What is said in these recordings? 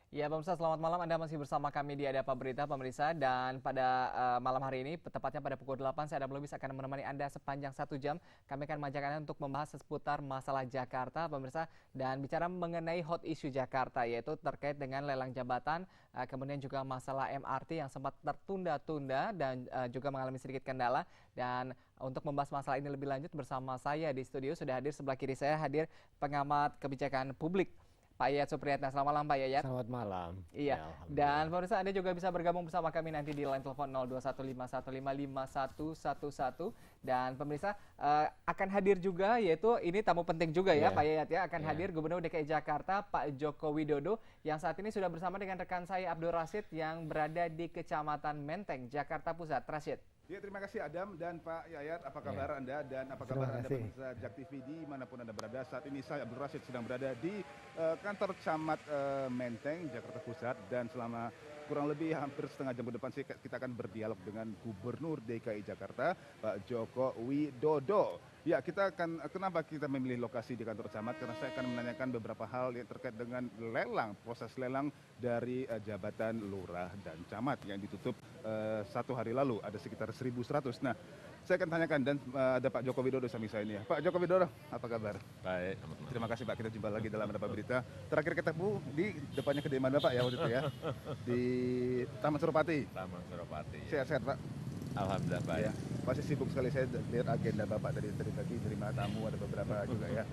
Ya, pemirsa, selamat malam. Anda masih bersama kami di Ada Apa Berita, pemirsa. Dan pada malam hari ini, tepatnya pada pukul 8, saya Adam Lubis akan menemani Anda sepanjang 1 jam. Kami akan mengajak Anda untuk membahas seputar masalah Jakarta, pemirsa. Dan bicara mengenai hot issue Jakarta, yaitu terkait dengan lelang jabatan, kemudian juga masalah MRT yang sempat tertunda-tunda dan juga mengalami sedikit kendala. Dan untuk membahas masalah ini lebih lanjut bersama saya di studio, sudah hadir sebelah kiri saya, hadir pengamat kebijakan publik, Pak Yayat Supriyatna. Selamat malam, Pak Yayat. Selamat malam. Iya, Ya, dan alhamdulillah. pemirsa Anda juga bisa bergabung bersama kami nanti di line telepon 0215155111. Dan pemirsa akan hadir juga, yaitu ini tamu penting juga ya Iya, Pak Yayat ya, akan iya. hadir Gubernur DKI Jakarta Pak Joko Widodo yang saat ini sudah bersama dengan rekan saya Abdul Rasid yang berada di Kecamatan Menteng, Jakarta Pusat. Rasid. Ya, terima kasih Adam dan Pak Yayat. Apa Ya. kabar Anda dan apa Terima kabar Anda kasih. pemirsa Jak TV dimanapun Anda berada. Saat ini saya Abdul Rasid sedang berada di kantor Camat Menteng, Jakarta Pusat, dan selama kurang lebih hampir setengah jam ke depan kita akan berdialog dengan Gubernur DKI Jakarta Pak Joko Widodo. Ya, kenapa kita memilih lokasi di kantor camat? Karena saya akan menanyakan beberapa hal yang terkait dengan lelang, proses lelang dari jabatan lurah dan camat yang ditutup 1 hari lalu, ada sekitar 1.100. Nah, saya akan tanyakan dan ada Pak Joko Widodo samping saya ini ya. Pak Joko Widodo, apa kabar? Baik, selamat malam. Terima kasih Pak, kita jumpa lagi dalam Ada Apa Berita. Terakhir ketemu di depannya kedai mana Pak ya waktu itu ya? Di Taman Suropati. Taman Suropati. Sehat-sehat Pak? Alhamdulillah baik. Ya, pasti sibuk sekali, saya lihat agenda Bapak dari tadi pagi terima tamu, ada beberapa juga ya.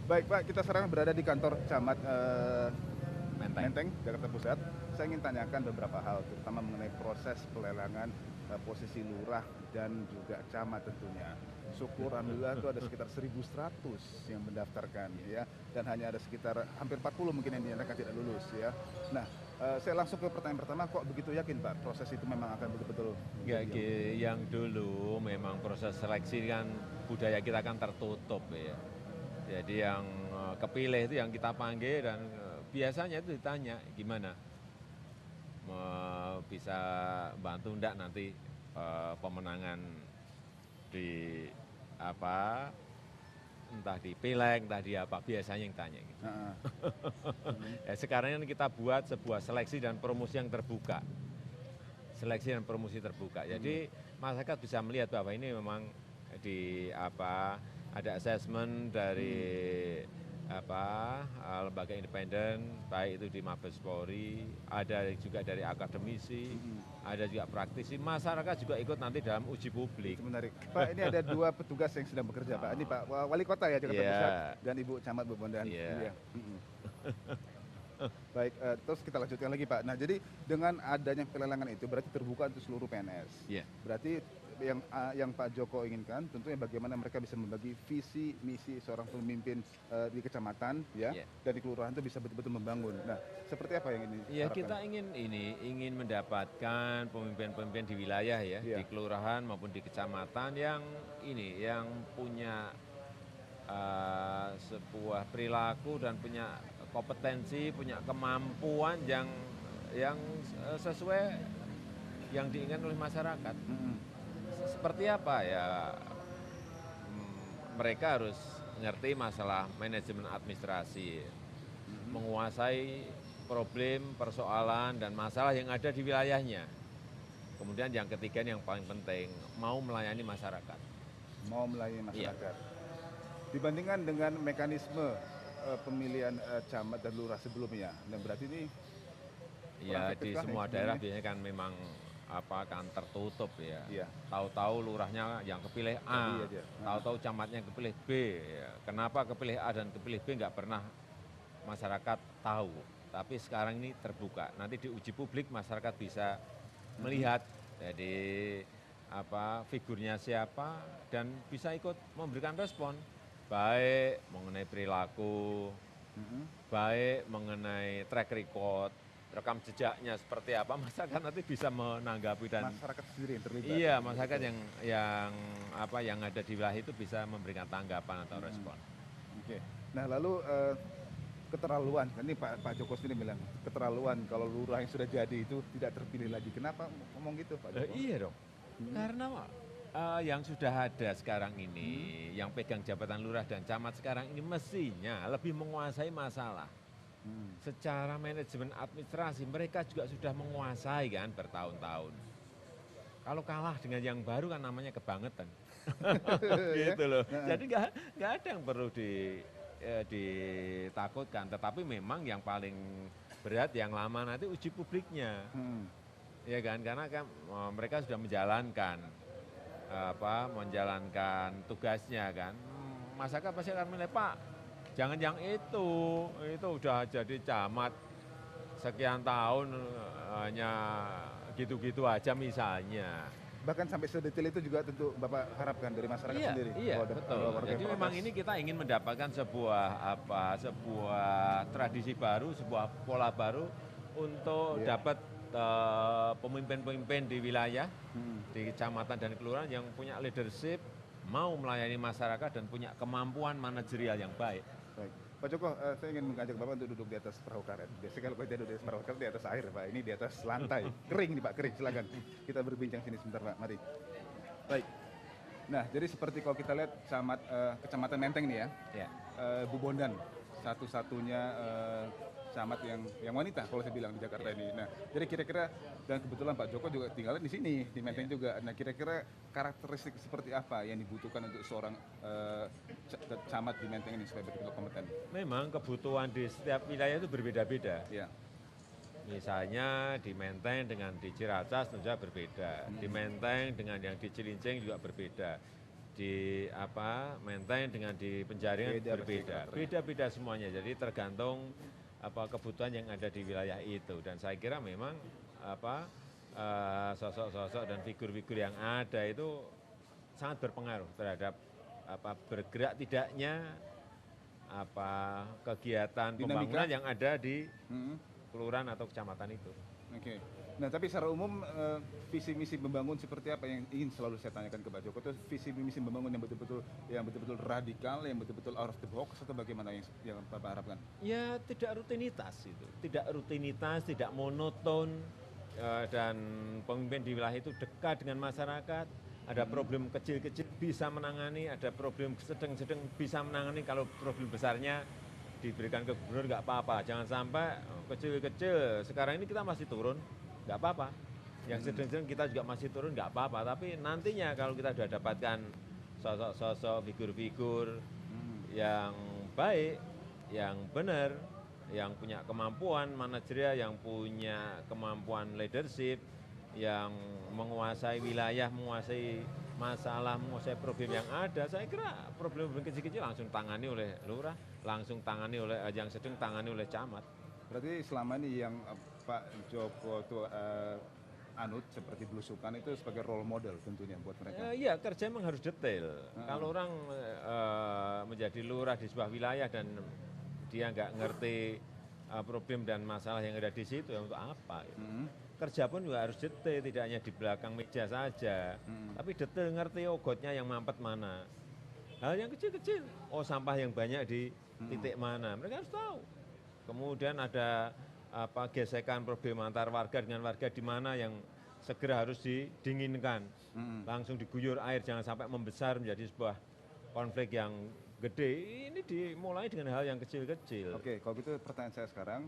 Baik Pak, kita sekarang berada di kantor Camat Menteng, Jakarta Pusat. Saya ingin tanyakan beberapa hal, terutama mengenai proses pelelangan posisi lurah dan juga camat tentunya. Syukur alhamdulillah itu ada sekitar 1.100 yang mendaftarkan ya, dan hanya ada sekitar hampir 40 mungkin yang dinyatakan tidak lulus ya. Nah, saya langsung ke pertanyaan pertama, kok begitu yakin Pak proses itu memang akan betul-betul Ya, jadi yang dulu memang proses seleksi kan budaya kita kan tertutup ya. Jadi yang kepilih itu yang kita panggil dan biasanya itu ditanya gimana bisa bantu enggak nanti pemenangan di apa entah di pileg, entah di apa, biasanya yang tanya gitu. Heeh. Ya, sekarang ini kita buat sebuah seleksi dan promosi yang terbuka. Seleksi dan promosi terbuka. Jadi masyarakat bisa melihat bahwa ini memang di apa ada assessment dari lembaga independen, baik itu di Mabes Polri, ada juga dari akademisi, ada juga praktisi, masyarakat juga ikut nanti dalam uji publik. Itu menarik. Pak, ini ada 2 petugas yang sedang bekerja Pak. Ini Pak Wali Kota ya Jakarta Iya. Pusat dan Ibu Camat Bebondan. Iya. Baik, terus kita lanjutkan lagi Pak. Nah, jadi dengan adanya pelelangan itu berarti terbuka untuk seluruh PNS. Iya. Berarti yang Pak Joko inginkan tentunya bagaimana mereka bisa membagi visi misi seorang pemimpin di kecamatan ya, Iya. dan di kelurahan itu bisa betul-betul membangun. Nah, seperti apa yang ini? Ya, kita ingin mendapatkan pemimpin-pemimpin di wilayah ya, Iya. di kelurahan maupun di kecamatan yang punya sebuah perilaku dan punya kompetensi, punya kemampuan yang sesuai yang diinginkan oleh masyarakat. Seperti apa ya? Mereka harus ngerti masalah manajemen administrasi, menguasai problem, persoalan, dan masalah yang ada di wilayahnya. Kemudian yang ketiga yang paling penting, mau melayani masyarakat. Mau melayani Iya. masyarakat. Dibandingkan dengan mekanisme pemilihan camat dan lurah sebelumnya. Dan berarti ini Ya, efektif di kah semua nih daerah sebenarnya? biasanya kan memang kan tertutup ya. Iya. Tahu-tahu lurahnya yang kepilih Jadi A, aja. tahu-tahu camatnya yang kepilih B. Ya. Kenapa kepilih A dan kepilih B nggak pernah masyarakat tahu. Tapi sekarang ini terbuka. Nanti di uji publik masyarakat bisa melihat jadi figurnya siapa dan bisa ikut memberikan respon baik mengenai perilaku, baik mengenai track record, rekam jejaknya seperti apa, masyarakat nanti bisa menanggapi dan Masyarakat sendiri yang terlibat. iya, masyarakat yang ada di wilayah itu bisa memberikan tanggapan atau respon. Oke. Nah, lalu keterlaluan, ini Pak Joko sendiri bilang keterlaluan kalau lurah yang sudah jadi itu tidak terpilih lagi. Kenapa ngomong gitu Pak Joko? Iya dong, karena yang sudah ada sekarang ini, yang pegang jabatan lurah dan camat sekarang ini mestinya lebih menguasai masalah. Secara manajemen administrasi mereka juga sudah menguasai kan bertahun-tahun. Kalau kalah dengan yang baru kan namanya kebangetan. Gitu loh. Jadi nggak ada yang perlu ditakutkan. Tetapi memang yang paling berat yang lama nanti uji publiknya. Ya kan, karena kan mereka sudah menjalankan menjalankan tugasnya kan. Masyarakat pasti akan menilai, Pak, jangan yang itu udah jadi camat sekian tahun hanya gitu-gitu aja misalnya. Bahkan sampai sedetail itu juga tentu Bapak harapkan dari masyarakat sendiri. Iya, Kalau betul. warga Jadi yang memang protes. ini kita ingin mendapatkan sebuah tradisi baru, sebuah pola baru untuk dapat pemimpin-pemimpin di wilayah, di kecamatan dan kelurahan yang punya leadership, mau melayani masyarakat dan punya kemampuan manajerial yang baik. Baik. Pak Joko, saya ingin mengajak Bapak untuk duduk di atas perahu karet. Biasanya kalau kita duduk di atas perahu karet di atas air, Pak. Ini di atas lantai. Kering nih Pak, kering. Silakan. Kita berbincang sini sebentar Pak, mari. Baik. Nah, jadi seperti kalau kita lihat Kecamatan Menteng nih ya, Ya. Bu Bondan, satu-satunya camat yang wanita kalau saya bilang di Jakarta ini. Nah, jadi kira-kira dan kebetulan Pak Joko juga tinggalnya di sini di Menteng juga. Nah, kira-kira karakteristik seperti apa yang dibutuhkan untuk seorang camat di Menteng ini supaya betul-betul kompeten? Memang kebutuhan di setiap wilayah itu berbeda-beda. Ya. Misalnya di Menteng dengan di Ciracas tentu saja berbeda. Di Menteng dengan yang di Cilincing juga berbeda. Di Menteng dengan di Penjaringan Beda pasti berbeda. karakternya. Beda-beda semuanya. Jadi tergantung kebutuhan yang ada di wilayah itu. Dan saya kira memang sosok-sosok dan figur-figur yang ada itu sangat berpengaruh terhadap bergerak tidaknya kegiatan Dinamika. pembangunan yang ada di Hmm. kelurahan atau kecamatan itu. Oke. Nah, tapi secara umum visi misi membangun seperti apa yang ingin selalu saya tanyakan ke Pak Joko itu visi misi membangun yang betul-betul radikal, yang betul-betul out of the box atau bagaimana yang Bapak harapkan? Ya tidak rutinitas itu, tidak rutinitas, tidak monoton dan pemimpin di wilayah itu dekat dengan masyarakat. Ada problem kecil-kecil bisa menangani, ada problem sedang-sedang bisa menangani. Kalau problem besarnya diberikan ke gubernur nggak apa-apa, jangan sampai kecil-kecil. Sekarang ini kita masih turun, nggak apa-apa. Yang sedang-sedang kita juga masih turun, nggak apa-apa. Tapi nantinya kalau kita sudah dapatkan sosok-sosok, figur-figur yang baik, yang benar, yang punya kemampuan manajerial, yang punya kemampuan leadership, yang menguasai wilayah, menguasai masalah, menguasai problem yang ada, saya kira problem-problem kecil-kecil langsung tangani oleh lurah, langsung tangani oleh yang sedang tangani oleh camat. Berarti selama ini yang Pak Joko itu anut seperti belusukan itu sebagai role model tentunya buat mereka. Iya, kerja memang harus detail. Kalau orang menjadi lurah di sebuah wilayah dan dia nggak ngerti problem dan masalah yang ada di situ, ya untuk apa? Kerja pun juga harus detail, tidak hanya di belakang meja saja, tapi detail ngerti gotnya yang mampet mana. Hal yang kecil-kecil, sampah yang banyak di titik mana, mereka harus tahu. Kemudian ada gesekan problem antar warga dengan warga di mana yang segera harus didinginkan, langsung diguyur air, jangan sampai membesar menjadi sebuah konflik yang gede. Ini dimulai dengan hal yang kecil-kecil. Oke, kalau gitu pertanyaan saya sekarang,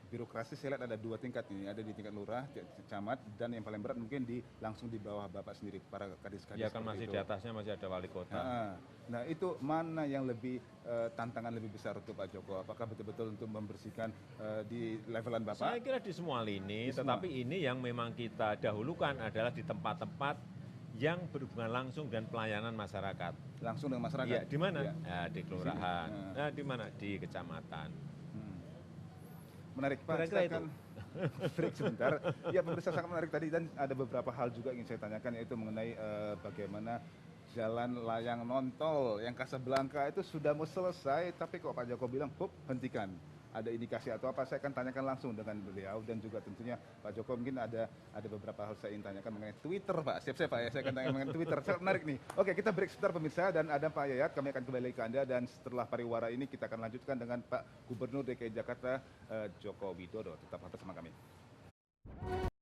birokrasi saya lihat ada 2 tingkat ini, ada di tingkat lurah, camat, dan yang paling berat mungkin langsung di bawah Bapak sendiri, para kadis-kadis. Ya kan seperti masih itu. di atasnya masih ada wali kota. Nah, itu mana yang lebih tantangan lebih besar untuk Pak Joko? Apakah betul-betul untuk membersihkan di levelan Bapak? Saya kira di semua lini, Di semua. tetapi ini yang memang kita dahulukan adalah di tempat-tempat yang berhubungan langsung dengan pelayanan masyarakat. Langsung dengan masyarakat? Iya, di mana? Ya. Ya, di kelurahan. Di sini. Nah, di mana? Di kecamatan. Menarik Pak, Kira-kira kita akan break sebentar. Ya, pemirsa sangat menarik tadi dan ada beberapa hal juga yang saya tanyakan yaitu mengenai bagaimana jalan layang nontol yang Casablanca itu sudah mau selesai, tapi kok Pak Joko bilang, "Pup, hentikan." Ada indikasi atau apa? Saya akan tanyakan langsung dengan beliau dan juga tentunya Pak Joko mungkin ada beberapa hal saya ingin tanyakan mengenai Twitter Pak. Siap-siap Pak ya, saya akan tanya mengenai Twitter. Sangat menarik nih. Oke, kita break sebentar pemirsa dan ada Pak Yayat, kami akan kembali ke Anda dan setelah pariwara ini kita akan lanjutkan dengan Pak Gubernur DKI Jakarta Joko Widodo. Tetap bersama kami.